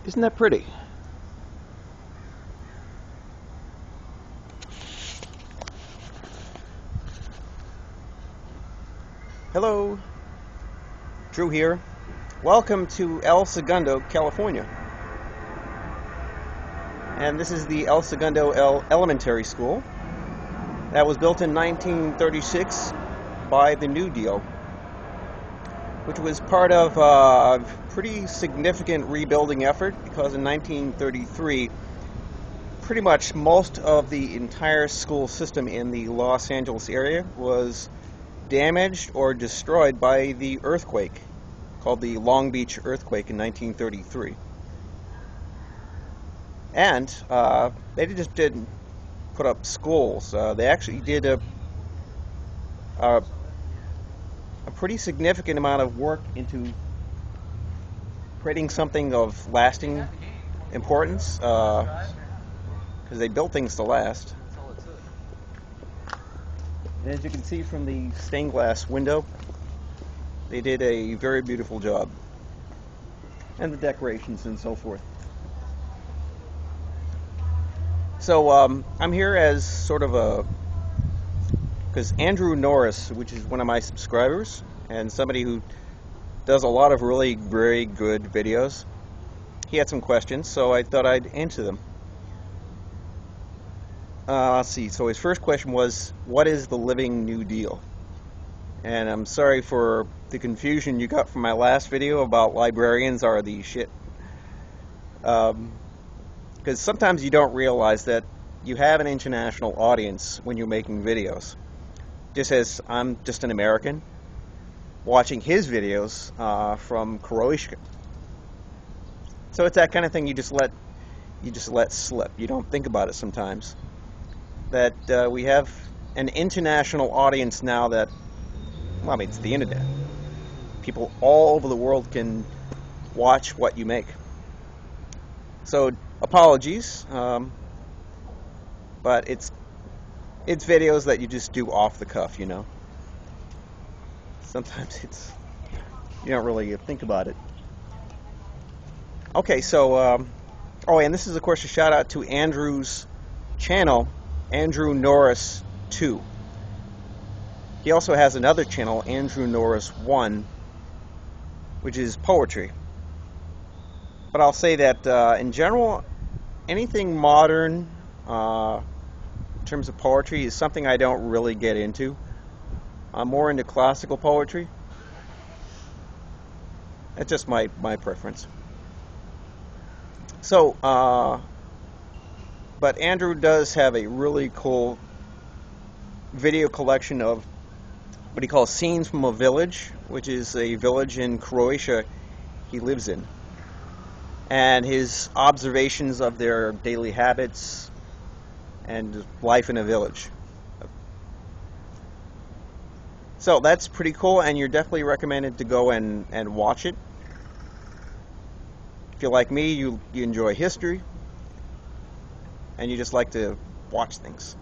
Isn't that pretty? Hello, Drew here. Welcome to El Segundo, California. And this is the El Segundo Elementary School that was built in 1936 by the New Deal, which was part of a pretty significant rebuilding effort because in 1933 pretty much most of the entire school system in the Los Angeles area was damaged or destroyed by the earthquake called the Long Beach earthquake in 1933. And they just didn't put up schools. They actually did a pretty significant amount of work into creating something of lasting importance because they built things to last. And as you can see from the stained glass window, they did a very beautiful job. And the decorations and so forth. So I'm here as sort of because Andrew Norris, which is one of my subscribers and somebody who does a lot of really very good videos, he had some questions, so I thought I'd answer them. Let's see, so his first question was, what is the Living New Deal? And I'm sorry for the confusion you got from my last video about librarians are the shit. Because sometimes you don't realize that you have an international audience when you're making videos. Just as I'm just an American watching his videos from Croatia. So it's that kind of thing you just let slip. You don't think about it sometimes. That we have an international audience now that, well, I mean, it's the internet. People all over the world can watch what you make. So apologies, but it's videos that you just do off the cuff, you know. Sometimes you don't really think about it. Okay, so oh, and this is of course a shout out to Andrew's channel, Andrew Norris 2. He also has another channel, Andrew Norris 1, which is poetry. But I'll say that in general, anything modern in terms of poetry is something I don't really get into. I'm more into classical poetry. That's just my preference. So, but Andrew does have a really cool video collection of what he calls Scenes from a Village, which is a village in Croatia he lives in. And his observations of their daily habits and life in a village. So that's pretty cool, and you're definitely recommended to go and watch it. If you're like me, you enjoy history, and you just like to watch things.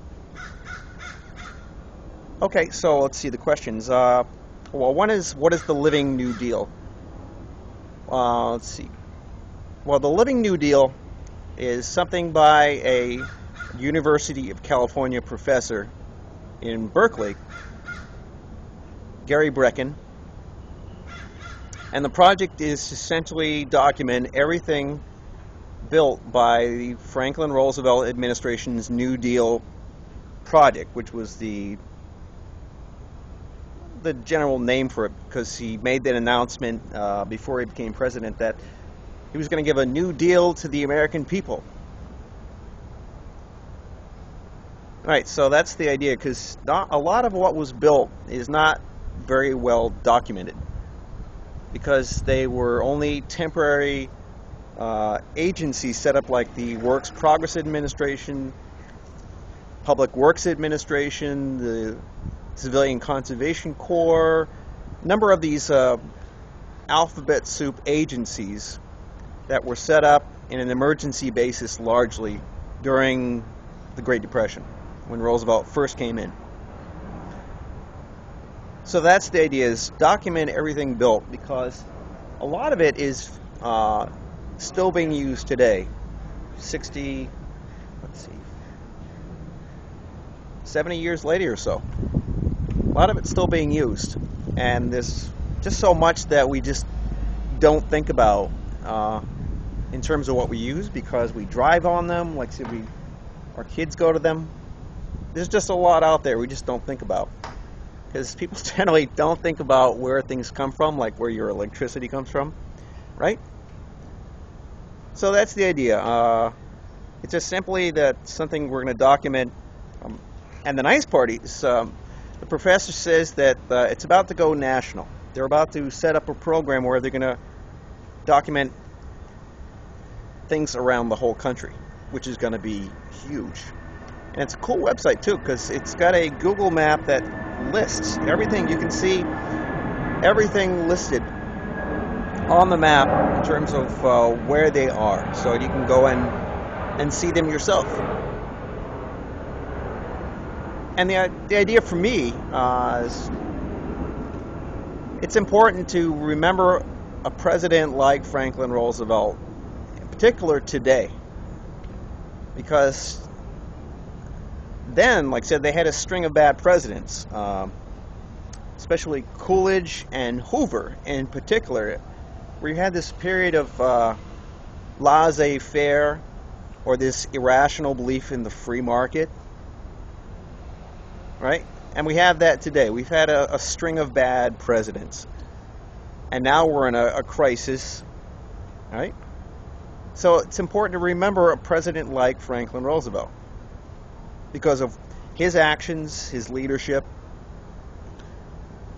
Okay, so let's see the questions. Well, one is, what is the Living New Deal? Let's see. Well, the Living New Deal is something by a University of California professor in Berkeley, Gary Brecken. And the project is to essentially document everything built by the Franklin Roosevelt administration's New Deal project, which was the general name for it, because he made that announcement before he became president that he was going to give a new deal to the American people. Right, so that's the idea, because a lot of what was built is not very well documented, because they were only temporary agencies set up, like the Works Progress Administration, Public Works Administration, the Civilian Conservation Corps, a number of these alphabet soup agencies that were set up in an emergency basis largely during the Great Depression, when Roosevelt first came in. So that's the idea, is document everything built, because a lot of it is still being used today. 60, let's see, 70 years later or so. A lot of it's still being used, and there's just so much that we just don't think about in terms of what we use, because we drive on them, like say our kids go to them. There's just a lot out there we just don't think about, because people generally don't think about where things come from, like where your electricity comes from, right? So that's the idea. It's just simply that something we're going to document. And the nice part is the professor says that it's about to go national. They're about to set up a program where they're going to document things around the whole country, which is going to be huge. And it's a cool website too, because it's got a Google map that lists everything. You can see everything listed on the map in terms of where they are, so you can go and see them yourself. And the idea for me is it's important to remember a president like Franklin Roosevelt, in particular today, because then, like I said, they had a string of bad presidents, especially Coolidge and Hoover in particular, where you had this period of laissez-faire, or this irrational belief in the free market, right? And we have that today. We've had a string of bad presidents, and now we're in a crisis, right? So it's important to remember a president like Franklin Roosevelt, because of his actions, his leadership,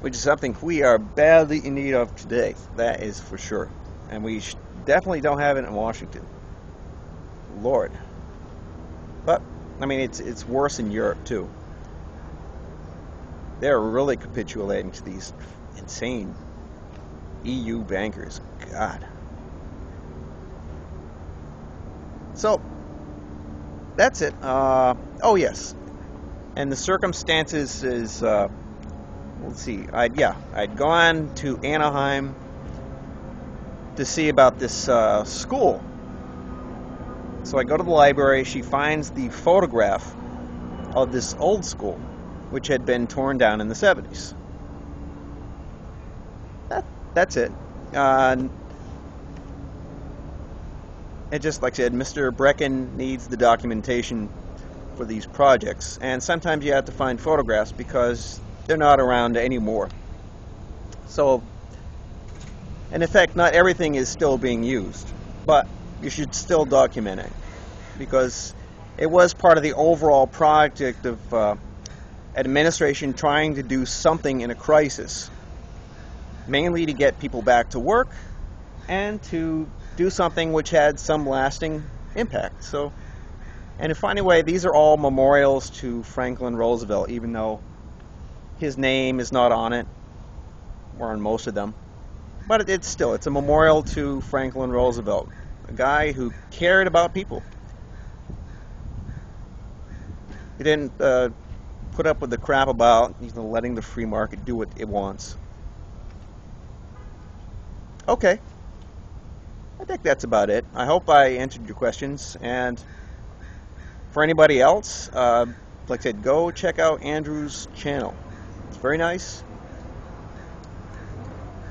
which is something we are badly in need of today. That is for sure. And we definitely don't have it in Washington. Lord. But, I mean, it's worse in Europe, too. They're really capitulating to these insane EU bankers. God. So, that's it. Oh, yes. And the circumstances is, let's see. I'd gone to Anaheim to see about this school. So I go to the library. She finds the photograph of this old school, which had been torn down in the 70s. That's it. And just like I said, Mr. Brecken needs the documentation for these projects, and sometimes you have to find photographs because they're not around anymore. So, in effect, not everything is still being used, but you should still document it, because it was part of the overall project of administration trying to do something in a crisis, mainly to get people back to work and to do something which had some lasting impact. So, and if anyway, these are all memorials to Franklin Roosevelt, even though his name is not on it, or on most of them. But it's a memorial to Franklin Roosevelt, a guy who cared about people. He didn't put up with the crap about letting the free market do what it wants. Okay. I think that's about it. I hope I answered your questions. And for anybody else, like I said, go check out Andrew's channel. It's very nice.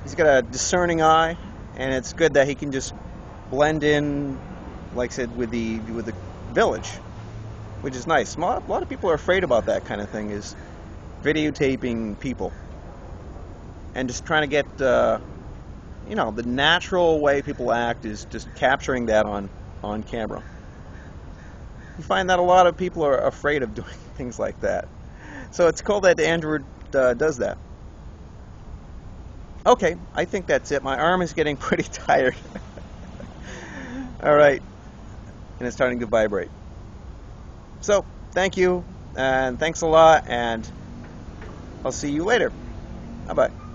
He's got a discerning eye, and it's good that he can just blend in, like I said, with the village, which is nice. A lot of people are afraid about that kind of thing, is videotaping people and just trying to get the natural way people act, is just capturing that on camera. You find that a lot of people are afraid of doing things like that. So it's cool that Andrew does that. Okay, I think that's it. My arm is getting pretty tired. All right, and it's starting to vibrate. So, thank you, and thanks a lot, and I'll see you later. Bye-bye.